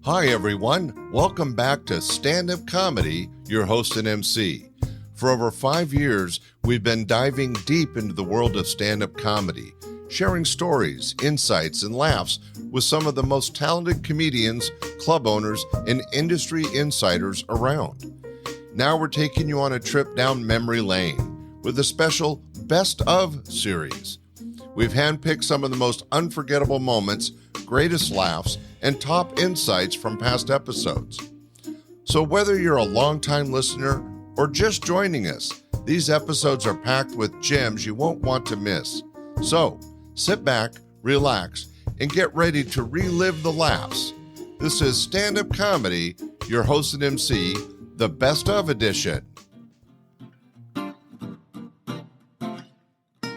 Hi, everyone. Welcome back to Standup Comedy, your host and MC. For over 5 years, we've been diving deep into the world of stand-up comedy, sharing stories, insights, and laughs with some of the most talented comedians, club owners, and industry insiders around. Now we're taking you on a trip down memory lane with a special Best Of series. We've handpicked some of the most unforgettable moments, greatest laughs, and top insights from past episodes. So whether you're a longtime listener or just joining us, these episodes are packed with gems you won't want to miss. So sit back, relax, and get ready to relive the laughs. This is Stand-Up Comedy, your host and MC, the Best Of edition.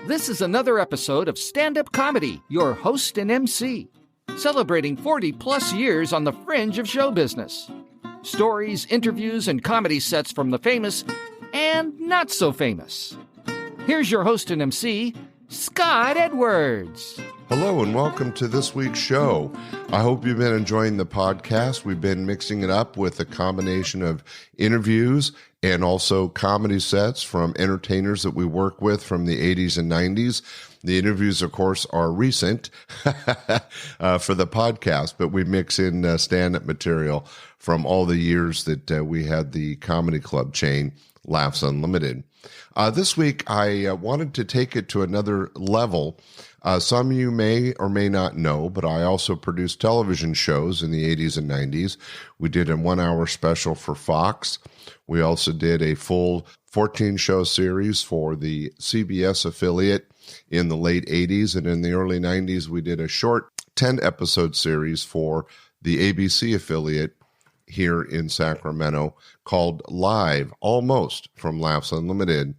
This is another episode of Stand-Up Comedy, your host and MC, celebrating 40-plus years on the fringe of show business. Stories, interviews, and comedy sets from the famous and not so famous. Here's your host and MC, Scott Edwards. Hello and welcome to this week's show. I hope you've been enjoying the podcast. We've been mixing it up with a combination of interviews and also comedy sets from entertainers that we work with from the 80s and 90s. The interviews, of course, are recent for the podcast, but we mix in stand-up material from all the years that we had the comedy club chain, Laughs Unlimited. This week, I wanted to take it to another level. Some of you may or may not know, but I also produced television shows in the 80s and 90s. We did a 1-hour special for Fox. We also did a full 14-show series for the CBS affiliate in the late 80s. And in the early 90s, we did a short 10-episode series for the ABC affiliate here in Sacramento called Live, Almost, from Laughs Unlimited.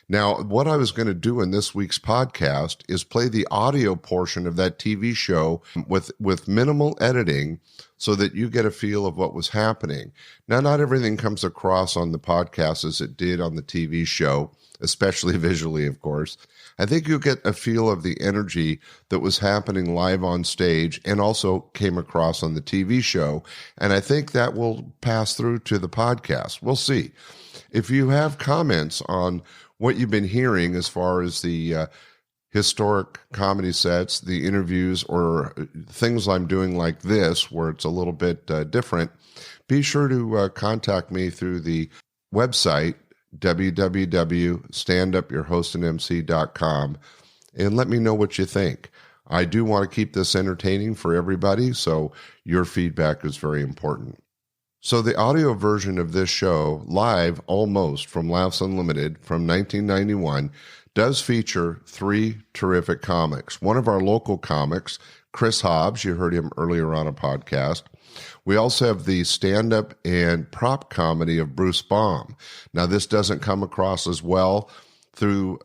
Now, what I was going to do in this week's podcast is play the audio portion of that TV show with minimal editing so that you get a feel of what was happening. Now, not everything comes across on the podcast as it did on the TV show, especially visually, of course. I think you'll get a feel of the energy that was happening live on stage and also came across on the TV show. And I think that will pass through to the podcast. We'll see. If you have comments on what you've been hearing as far as the historic comedy sets, the interviews, or things I'm doing like this, where it's a little bit different, be sure to contact me through the website, www.standupyourhostandmc.com, and let me know what you think. I do want to keep this entertaining for everybody, so your feedback is very important. So the audio version of this show, Live, Almost, from Laughs Unlimited from 1991, does feature 3 terrific comics. One of our local comics, Chris Hobbs, you heard him earlier on a podcast. We also have the stand-up and prop comedy of Bruce Baum. Now, this doesn't come across as well through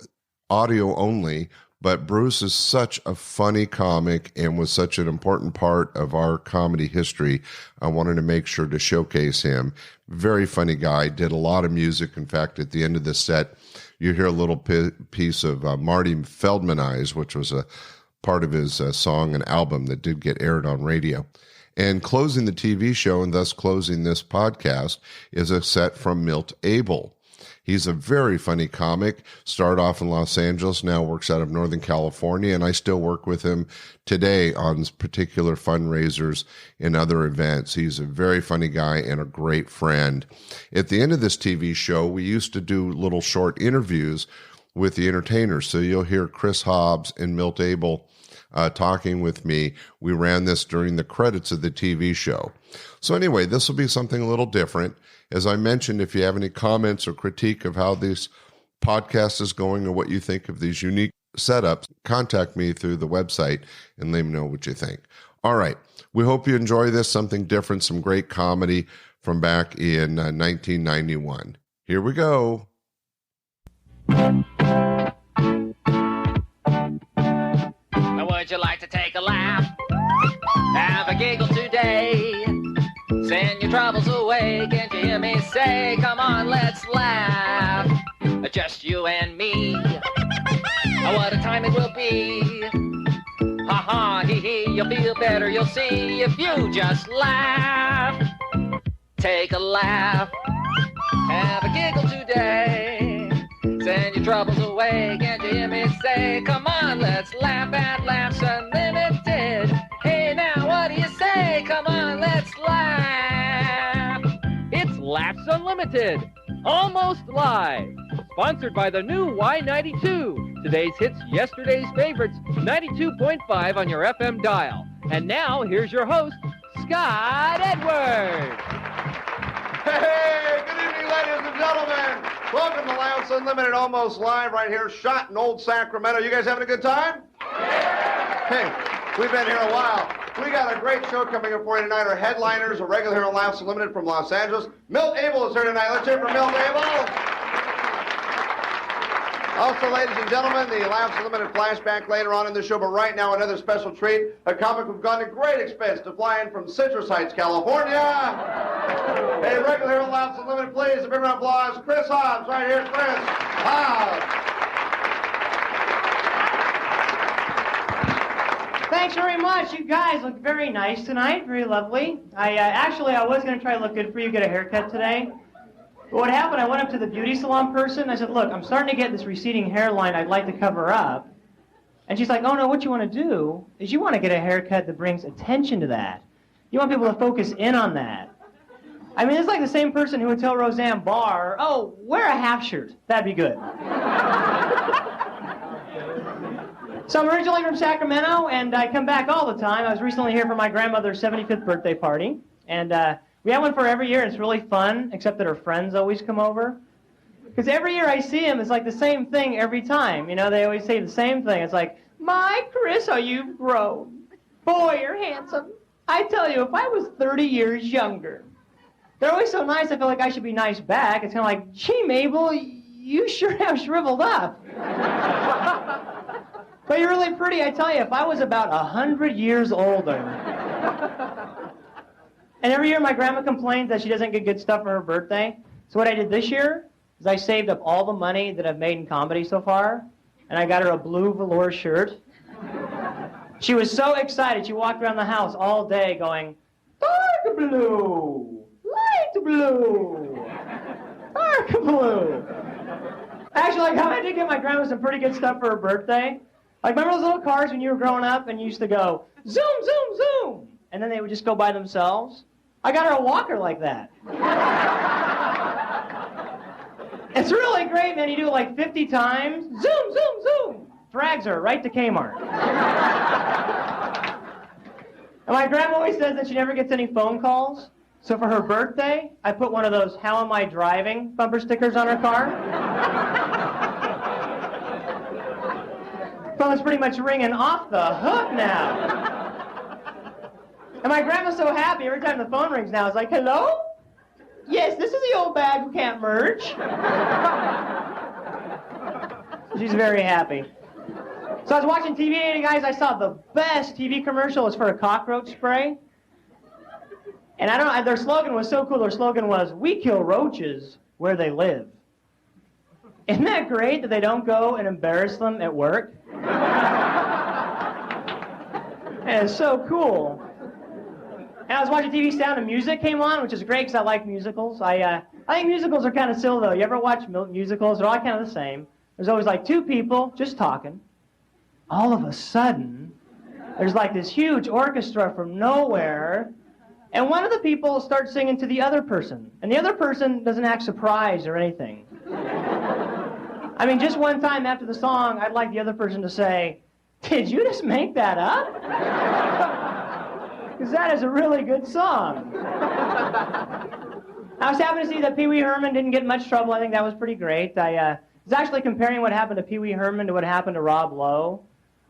audio only, but Bruce is such a funny comic and was such an important part of our comedy history. I wanted to make sure to showcase him. Very funny guy, did a lot of music. In fact, at the end of the set, you hear a little piece of Marty Feldman Eyes, which was a part of his song and album that did get aired on radio. And closing the TV show, and thus closing this podcast, is a set from Milt Abel. He's a very funny comic, started off in Los Angeles, now works out of Northern California, and I still work with him today on particular fundraisers and other events. He's a very funny guy and a great friend. At the end of this TV show, we used to do little short interviews with the entertainers. So you'll hear Chris Hobbs and Milt Abel talking with me. We ran this during the credits of the TV show. So anyway, this will be something a little different. As I mentioned, if you have any comments or critique of how this podcast is going or what you think of these unique setups, contact me through the website and let me know what you think. All right. We hope you enjoy this, something different, some great comedy from back in 1991. Here we go. Would you like to take a laugh? Have a giggle today. Send your troubles away. Can't you hear me say, come on, let's laugh. Just you and me. What a time it will be. Ha ha, hee hee. You'll feel better, you'll see, if you just laugh. Take a laugh, have a giggle today. Send your troubles away, can't you hear me say? Come on, let's laugh at Laughs Unlimited. Hey now, what do you say? Come on, let's laugh. It's Laughs Unlimited, almost live. Sponsored by the new Y92. Today's hits, yesterday's favorites, 92.5 on your FM dial. And now, here's your host, Scott Edwards. Hey, good evening, ladies and gentlemen. Welcome to Laughs Unlimited, almost live right here, shot in old Sacramento. You guys having a good time? Hey, we've been here a while. We got a great show coming up for you tonight. Our headliners are regular here on Laughs Unlimited from Los Angeles. Milt Abel is here tonight. Let's hear it for Milt Abel. Also, ladies and gentlemen, the Laughs Unlimited flashback later on in the show, but right now another special treat. A comic who've gone to great expense to fly in from Citrus Heights, California. Hey, regular here on Laughs Unlimited, please, a big round of applause. Chris Hobbs, right here, Chris Hobbs. Thanks very much. You guys look very nice tonight, very lovely. I was going to try to look good for you, get a haircut today. But what happened, I went up to the beauty salon person. I said, look, I'm starting to get this receding hairline I'd like to cover up. And she's like, oh, no, what you want to do is you want to get a haircut that brings attention to that. You want people to focus in on that. I mean, it's like the same person who would tell Roseanne Barr, oh, wear a half shirt. That'd be good. So I'm originally from Sacramento, and I come back all the time. I was recently here for my grandmother's 75th birthday party. And we have one for every year, and it's really fun, except that her friends always come over. Because every year I see them, it's like the same thing every time. You know, they always say the same thing. It's like, my Chris, how you've grown. Boy, you're handsome. I tell you, if I was 30 years younger. They're always so nice, I feel like I should be nice back. It's kind of like, gee, Mabel, you sure have shriveled up. But you're really pretty, I tell you. If I was about 100 years older. And every year my grandma complains that she doesn't get good stuff for her birthday. So what I did this year is I saved up all the money that I've made in comedy so far, and I got her a blue velour shirt. She was so excited, she walked around the house all day going, dark blue, light blue, dark blue. Actually, like, I did get my grandma some pretty good stuff for her birthday. Like, remember those little cars when you were growing up and you used to go, zoom, zoom, zoom, and then they would just go by themselves? I got her a walker like that. It's really great, man. You do it like 50 times. Zoom, zoom, zoom. Drags her right to Kmart. And my grandma always says that she never gets any phone calls. So for her birthday, I put one of those "How am I driving" bumper stickers on her car. Phone's pretty much ringing off the hook now. And my grandma's so happy every time the phone rings now. It's like, hello? Yes, this is the old bag who can't merge. She's very happy. So I was watching TV today, guys. I saw the best TV commercial. It was for a cockroach spray. And I don't know, their slogan was so cool. Their slogan was, we kill roaches where they live. Isn't that great that they don't go and embarrass them at work? And it's so cool. And I was watching TV, Sound of Music came on, which is great because I like musicals. I think musicals are kind of silly, though. You ever watch musicals? They're all kind of the same. There's always like two people just talking. All of a sudden, there's like this huge orchestra from nowhere, and one of the people starts singing to the other person, and the other person doesn't act surprised or anything. I mean, just one time after the song, I'd like the other person to say, did you just make that up? Because that is a really good song. I was happy to see that Pee Wee Herman didn't get in much trouble. I think that was pretty great. I was actually comparing what happened to Pee Wee Herman to what happened to Rob Lowe.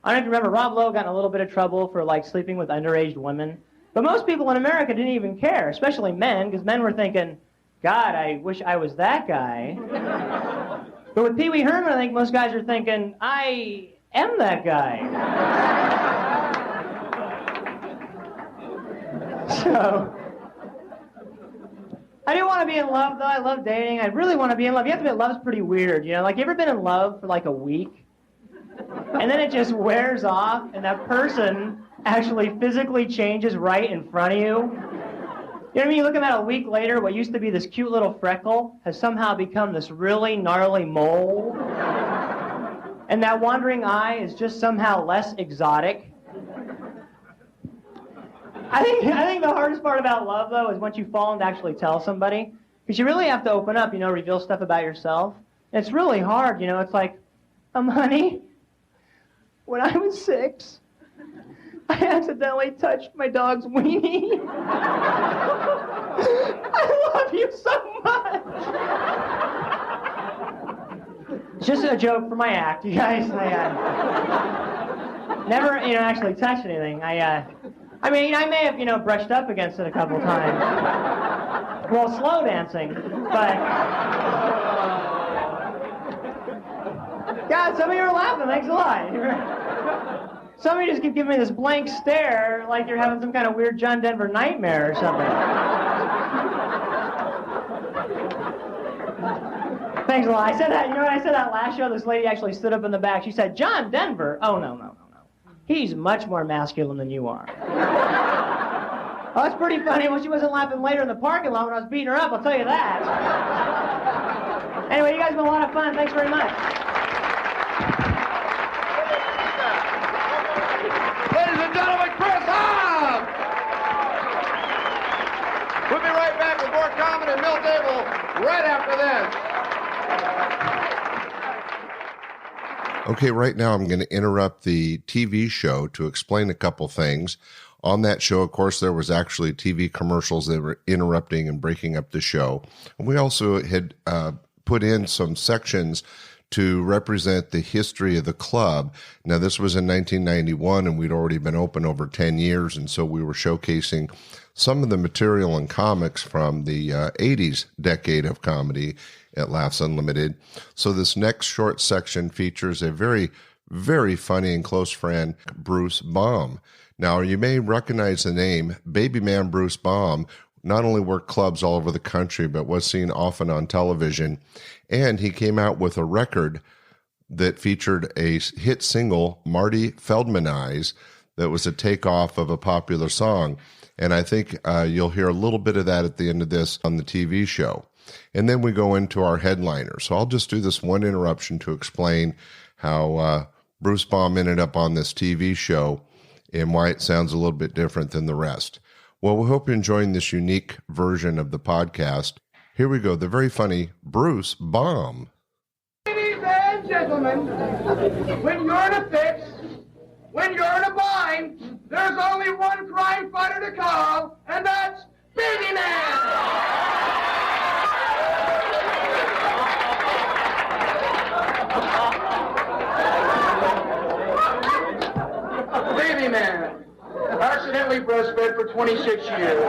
I don't know if you remember, Rob Lowe got in a little bit of trouble for like sleeping with underage women. But most people in America didn't even care, especially men, because men were thinking, God, I wish I was that guy. But with Pee Wee Herman, I think most guys are thinking, I am that guy. So, I do want to be in love, though. I love dating. I really want to be in love. You have to admit, love's pretty weird, you know? Like, you ever been in love for like a week? And then it just wears off, and that person actually physically changes right in front of you. You know what I mean? You look at that a week later, what used to be this cute little freckle has somehow become this really gnarly mole. And that wandering eye is just somehow less exotic. I think the hardest part about love, though, is once you fall and actually tell somebody. Because you really have to open up, reveal stuff about yourself. And it's really hard, It's like, honey, when I was 6, I accidentally touched my dog's weenie. I love you so much. It's just a joke for my act, you guys. I never, actually touched anything. I may have, brushed up against it a couple times. Well, slow dancing, but... God, some of you are laughing. Thanks a lot. Some of you just keep giving me this blank stare like you're having some kind of weird John Denver nightmare or something. Thanks a lot. I said that, when I said that last show, this lady actually stood up in the back. She said, John Denver? Oh, no. He's much more masculine than you are. Oh, that's pretty funny. Well, she wasn't laughing later in the parking lot when I was beating her up, I'll tell you that. Anyway, you guys have been a lot of fun. Thanks very much. Ladies and gentlemen, Chris Hobbs! We'll be right back with more comedy and Milt Abel right after this. Okay, right now I'm going to interrupt the TV show to explain a couple things. On that show, of course, there was actually TV commercials that were interrupting and breaking up the show. And we also had put in some sections to represent the history of the club. Now, this was in 1991, and we'd already been open over 10 years, and so we were showcasing some of the material and comics from the 80s decade of comedy at Laughs Unlimited. So this next short section features a very, very funny and close friend, Bruce Baum. Now, you may recognize the name. Baby Man Bruce Baum not only worked clubs all over the country, but was seen often on television. And he came out with a record that featured a hit single, Marty Feldman Eyes, that was a takeoff of a popular song. And I think you'll hear a little bit of that at the end of this on the TV show. And then we go into our headliner. So I'll just do this one interruption to explain how Bruce Baum ended up on this TV show and why it sounds a little bit different than the rest. Well, we hope you're enjoying this unique version of the podcast. Here we go, the very funny Bruce Baum. Ladies and gentlemen, when you're in a fix, when you're in a bind, there's only one crime fighter to call, and that's Baby Man! Baby Man, accidentally breastfed for 26 years.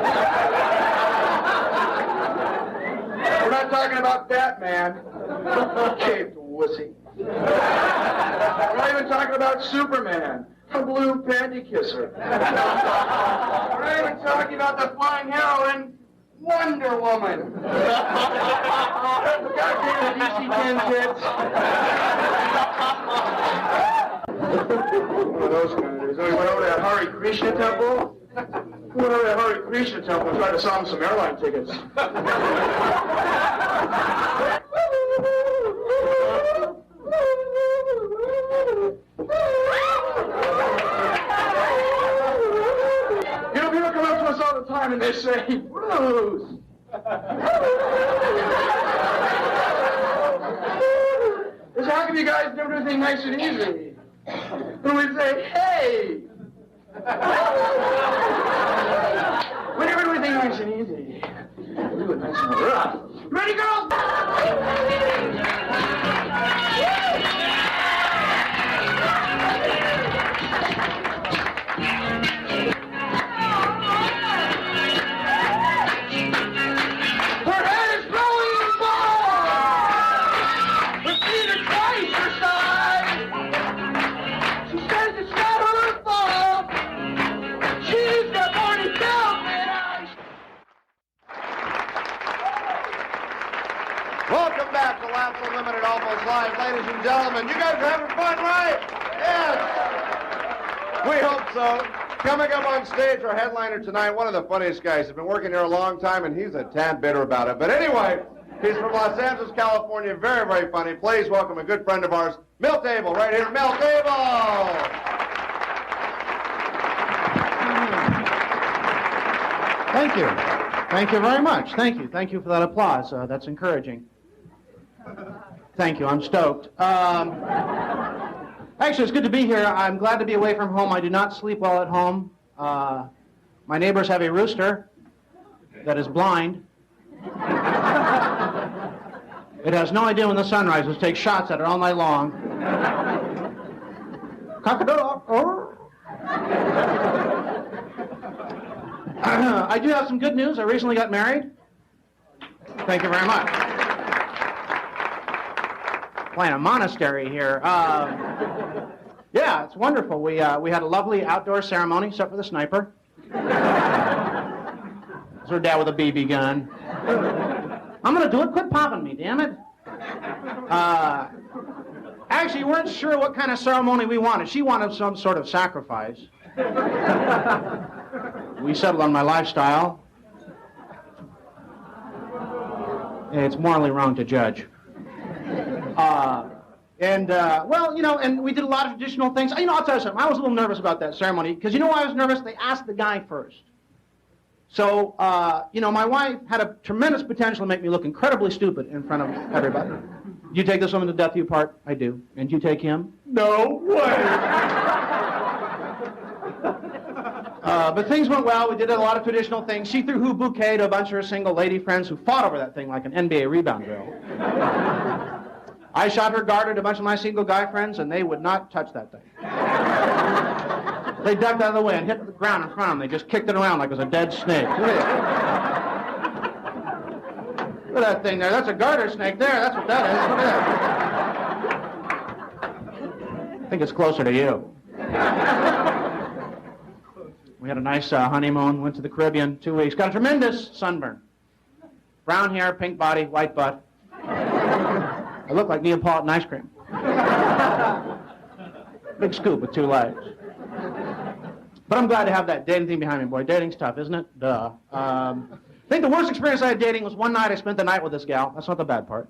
We're not talking about Batman. Caved wussy. We're not even talking about Superman, a blue panty kisser. We're not even talking about the flying heroine, Wonder Woman. God damn it, DC-10 tits. One of those guys. We went over to that Hare Krishna temple. We went over to that Hare Krishna temple and tried to sell him some airline tickets. People come up to us all the time and they say, Bruce. How come you guys do everything nice and easy? And we say, hey! We never do anything nice and easy. We do it nice and rough. Ready, girls? Welcome back to Laughs Unlimited Almost Live, ladies and gentlemen. You guys are having fun, right? Yes! We hope so. Coming up on stage, our headliner tonight, one of the funniest guys. He's been working here a long time, and he's a tad bitter about it. But anyway, he's from Los Angeles, California. Very, very funny. Please welcome a good friend of ours, Milt Abel, right here. Milt Abel! Thank you. Thank you very much. Thank you. Thank you for that applause. That's encouraging. Thank you. I'm stoked. Actually, it's good to be here. I'm glad to be away from home. I do not sleep well at home. My neighbors have a rooster that is blind. It has no idea when the sun rises. It takes shots at it all night long. Cock-a-doodle. I do have some good news. I recently got married. Thank you very much. Playing a monastery here. Yeah, it's wonderful. We had a lovely outdoor ceremony, except for the sniper. It's her dad with a BB gun. I'm going to do it. Quit popping me, damn it. Actually, we weren't sure what kind of ceremony we wanted. She wanted some sort of sacrifice. We settled on my lifestyle. It's morally wrong to judge. Well, you know, and we did a lot of traditional things. You know, I'll tell you something. I was a little nervous about that ceremony, because you know why I was nervous? They asked the guy first. So, you know, my wife had a tremendous potential to make me look incredibly stupid in front of everybody. You take this woman to death, you part? I do. And you take him? No way! But things went well. We did a lot of traditional things. She threw bouquet to a bunch of her single lady friends who fought over that thing like an NBA rebound drill. I shot her garter to a bunch of my single guy friends, and they would not touch that thing. They ducked out of the way and hit the ground in front of them. They just kicked it around like it was a dead snake. Look at that thing there. That's a garter snake there. That's what that is. Look at that. I think it's closer to you. We had a nice honeymoon, went to the Caribbean 2 weeks. Got a tremendous sunburn. Brown hair, pink body, white butt. I look like Neapolitan ice cream. Big scoop with 2 legs. But I'm glad to have that dating thing behind me, boy. Dating's tough, isn't it? Duh. I think the worst experience I had dating was one night I spent the night with this gal. That's not the bad part.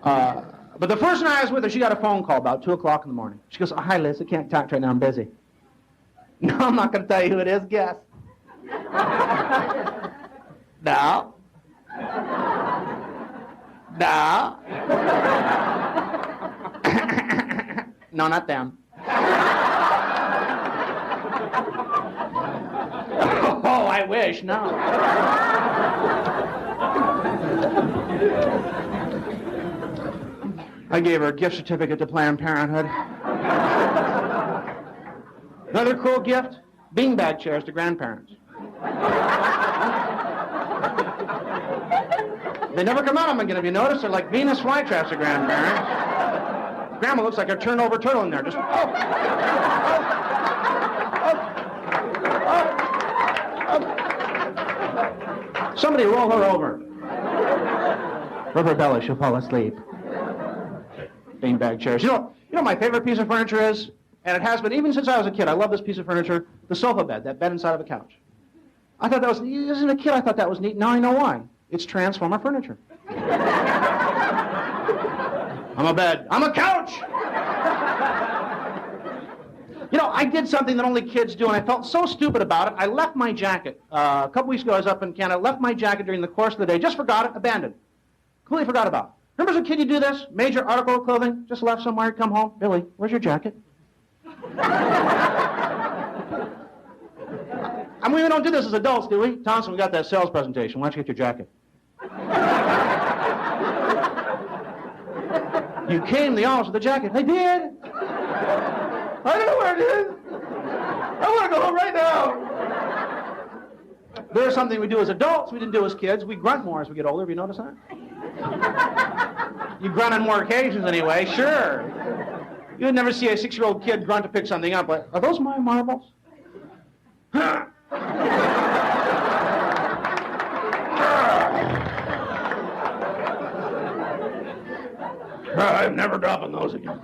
But the first night I was with her, she got a phone call about 2 o'clock in the morning. She goes, "Oh, hi, Liz, I can't talk right now, I'm busy." No, I'm not going to tell you who it is. Guess. No. No. No, not them. Oh, I wish. No. I gave her a gift certificate to Planned Parenthood. Another cool gift, beanbag chairs to grandparents. They never come out of them again, have you noticed? They're like Venus flytraps to grandparents. Grandma looks like a turnover turtle in there. Just, Somebody roll her over. Rub her belly, she'll fall asleep. Beanbag chairs. You know my favorite piece of furniture is? And it has been, even since I was a kid, I love this piece of furniture, the sofa bed, that bed inside of a couch. I thought that was, as a kid, I thought that was neat. Now I know why. It's Transformer furniture. I'm a bed. I'm a couch! You know, I did something that only kids do, and I felt so stupid about it. I left my jacket. A couple weeks ago, I was up in Canada, left my jacket during the course of the day, just forgot it, abandoned. Completely forgot about it. Remember as a kid you do this? Major article of clothing, just left somewhere, come home. Billy, where's your jacket? I mean, we don't do this as adults, do we? Thompson, we got that sales presentation. Why don't you get your jacket? You came to the office with the jacket. I did. I don't know where it is. I want to go home right now. There's something we do as adults we didn't do as kids. We grunt more as we get older. Have you noticed that? You grunt on more occasions anyway, sure. You would never see a 6-year-old kid grunt to pick something up. Like, are those my marbles? I'm never dropping those again.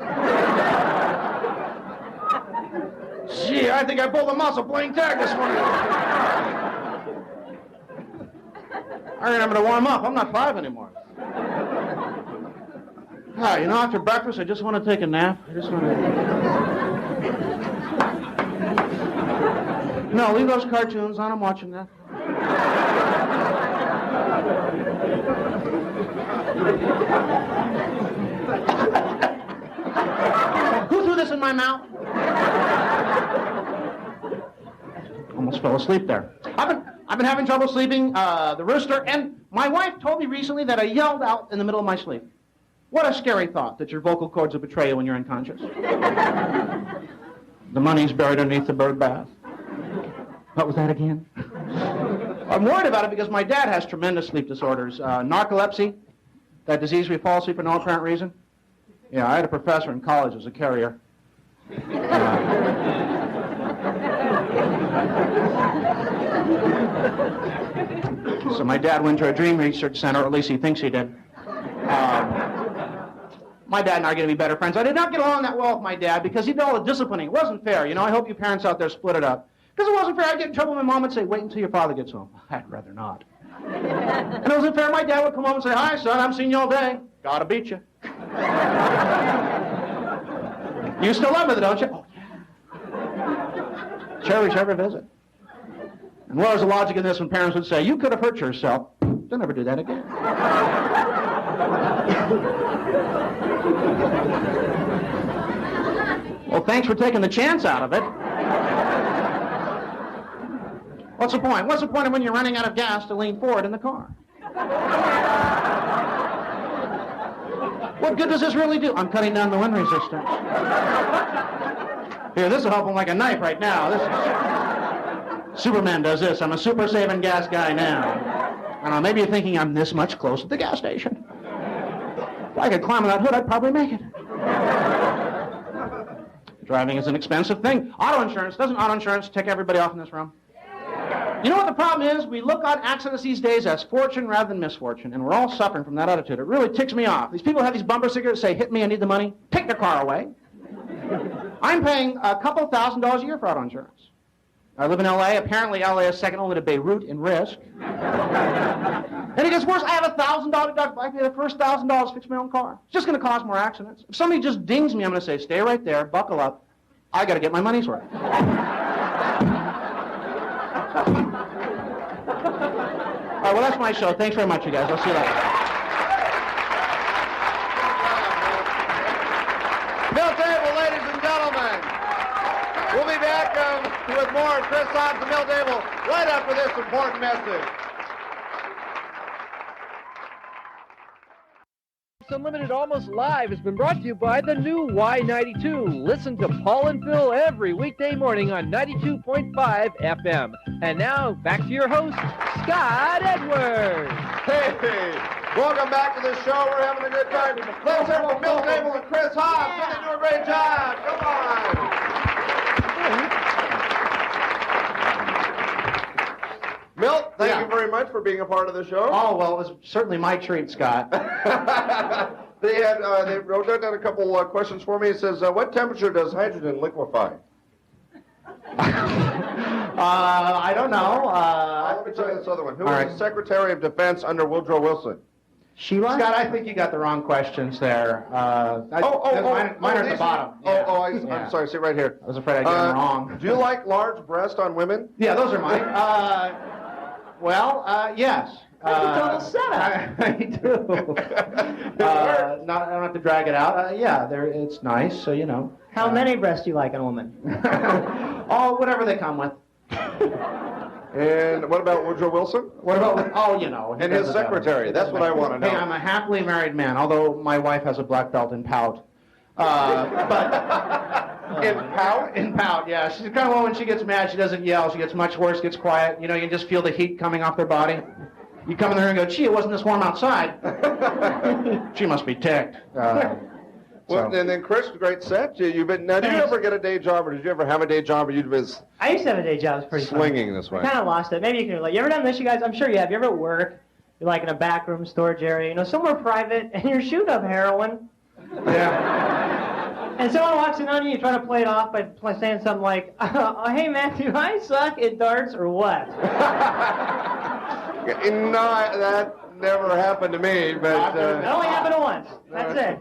I think I pulled a muscle playing tag this morning. I remember to warm up. I'm not 5 anymore. You know, after breakfast, I just want to take a nap. I just want to... No, leave those cartoons on. I'm watching that. Who threw this in my mouth? Almost fell asleep there. I've been having trouble sleeping. The rooster, and my wife told me recently that I yelled out in the middle of my sleep. What a scary thought that your vocal cords will betray you when you're unconscious. The money's buried underneath the bird bath. What was that again? I'm worried about it because my dad has tremendous sleep disorders. Narcolepsy, that disease we fall asleep for no apparent reason. Yeah, I had a professor in college who was a carrier. So my dad went to a dream research center, or at least he thinks he did. My dad and I are going to be better friends. I did not get along that well with my dad because he did all the disciplining. It wasn't fair. You know, I hope you parents out there split it up. Because it wasn't fair. I'd get in trouble with my mom and say, wait until your father gets home. I'd rather not. And it wasn't fair. My dad would come home and say, hi, son, I haven't seen you all day. Gotta beat you. You still love me, don't you? Oh, yeah. Cherish every visit. And where's the logic in this when parents would say, you could have hurt yourself. They'll never do that again. Well, thanks for taking the chance out of it. What's the point? What's the point of when you're running out of gas to lean forward in the car? What good does this really do? I'm cutting down the wind resistance. Here, this will help him like a knife right now. Superman does this. I'm a super saving gas guy now. I don't know, maybe you're thinking I'm this much close to the gas station. If I could climb on that hood, I'd probably make it. Driving is an expensive thing. Auto insurance. Doesn't auto insurance tick everybody off in this room? You know what the problem is? We look on accidents these days as fortune rather than misfortune, and we're all suffering from that attitude. It really ticks me off. These people have these bumper stickers that say, hit me, I need the money. Take the car away. I'm paying a couple $1,000s a year for auto insurance. I live in L.A. Apparently, L.A. is second only to Beirut in risk. And it gets worse. I have $1,000 deductible. I pay the first $1,000 to fix my own car. It's just going to cause more accidents. If somebody just dings me, I'm going to say, stay right there, buckle up. I got to get my money's worth. All right, well, that's my show. Thanks very much, you guys. I'll see you later. Milt Abel, ladies and gentlemen. We'll be back with more of Chris Hobbs and Milt Abel right after this important message. Unlimited Almost Live has been brought to you by the new Y92. Listen to Paul and Phil every weekday morning on 92.5 FM. And now, back to your host, Scott Edwards. Hey, welcome back to the show. We're having a good time. Let's hear from Milt Abel and Chris Hobbs. They do a great job. Come on. Milt, thank you very much for being a part of the show. Oh, well, it was certainly my treat, Scott. They wrote down a couple questions for me. It says, what temperature does hydrogen liquefy? I don't know. Let me tell you this other one. Who was the Secretary of Defense under Woodrow Wilson? Sheila? Scott, I think you got the wrong questions there. Mine are at the bottom. I'm sorry. See right here. I was afraid I'd get them wrong. Do you like large breasts on women? Yeah, those are mine. Yes. Total setup. I do. I don't have to drag it out. It's nice, so you know. How many breasts do you like in a woman? Oh, whatever they come with. And what about Woodrow Wilson? What about, and his secretary. That's what I want to know. Hey, I'm a happily married man, although my wife has a black belt in pout. In pout? In pout, yeah. She's the kind of woman, when she gets mad, she doesn't yell. She gets much worse, gets quiet. You know, you can just feel the heat coming off their body. You come in there and go, gee, it wasn't this warm outside. She must be ticked. Well, and then Chris, great set. Did you ever get a day job, or did you ever have a day job, or you'd been I used to have a day job. It's pretty swinging fun. this way? I kind of lost it. Maybe you can relate. You ever done this, you guys? I'm sure you have. You ever at work, you're like in a backroom storage area, somewhere private, and you're shooting up heroin? Yeah. And someone walks in on you, you try to play it off by saying something like, oh, hey, Matthew, I suck at darts or what? No, that never happened to me, but... It only happened once. That's it.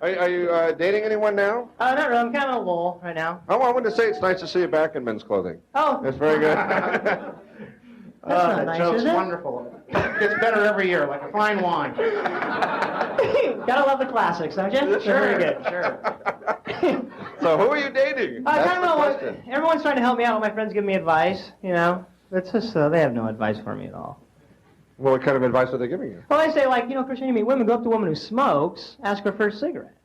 Are you dating anyone now? Not really. I'm kind of a lull right now. Oh, I wanted to say it's nice to see you back in men's clothing. Oh. That's very good. That's not nice, joke's is it? wonderful. It gets better every year, like a fine wine. Gotta love the classics, don't you? Sure. Very good. Sure. So who are you dating? I That's kind the of know question. everyone's trying to help me out. All my friends give me advice, you know. It's just, they have no advice for me at all. Well, what kind of advice are they giving you? Well, they say, like, Chris, when you meet women, go up to a woman who smokes, ask her first cigarette.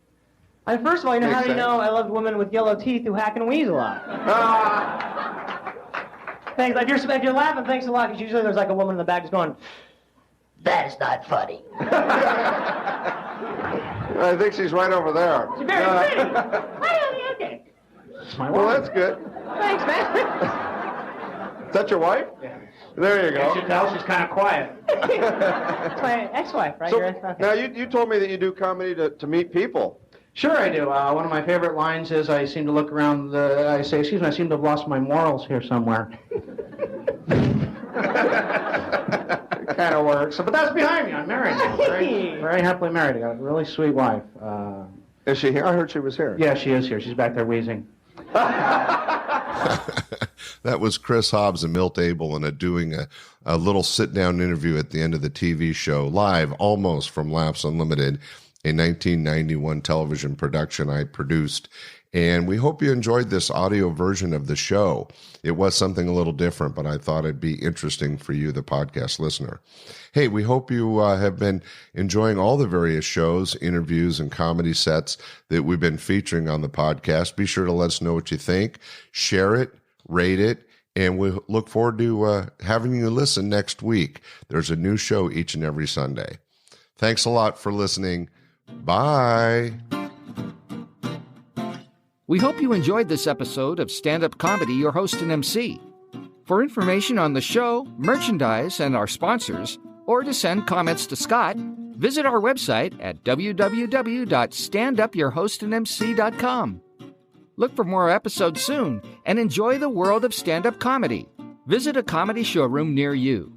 I mean, first of all, how do you know I love women with yellow teeth who hack and wheeze a lot? Thanks. If you're laughing, thanks a lot, because usually there's like a woman in the back just going, that's not funny. I think she's right over there. She's very pretty. Hi, honey, okay. It's my Well, wife. that's good. Thanks, man. Is that your wife? Yeah. There you go. You should tell she's kind of quiet. It's my ex-wife, right? So, Your ex-wife. now, you told me that you do comedy to meet people. Sure I do. One of my favorite lines is I seem to look around I say, excuse me, I seem to have lost my morals here somewhere. It kind of works. But that's behind me. I'm married now. Very, very happily married. I got a really sweet wife. Is she here? I heard she was here. Yeah, she is here. She's back there wheezing. That was Chris Hobbs and Milt Abel doing a little sit-down interview at the end of the TV show, live almost from Laughs Unlimited, a 1991 television production I produced. And we hope you enjoyed this audio version of the show. It was something a little different, but I thought it'd be interesting for you, the podcast listener. Hey, we hope you have been enjoying all the various shows, interviews, and comedy sets that we've been featuring on the podcast. Be sure to let us know what you think. Share it, rate it, and we look forward to having you listen next week. There's a new show each and every Sunday. Thanks a lot for listening. Bye. We hope you enjoyed this episode of Stand-Up Comedy, Your Host and MC. For information on the show, merchandise, and our sponsors, or to send comments to Scott, visit our website at www.standupyourhostandmc.com. Look for more episodes soon and enjoy the world of stand-up comedy. Visit a comedy showroom near you.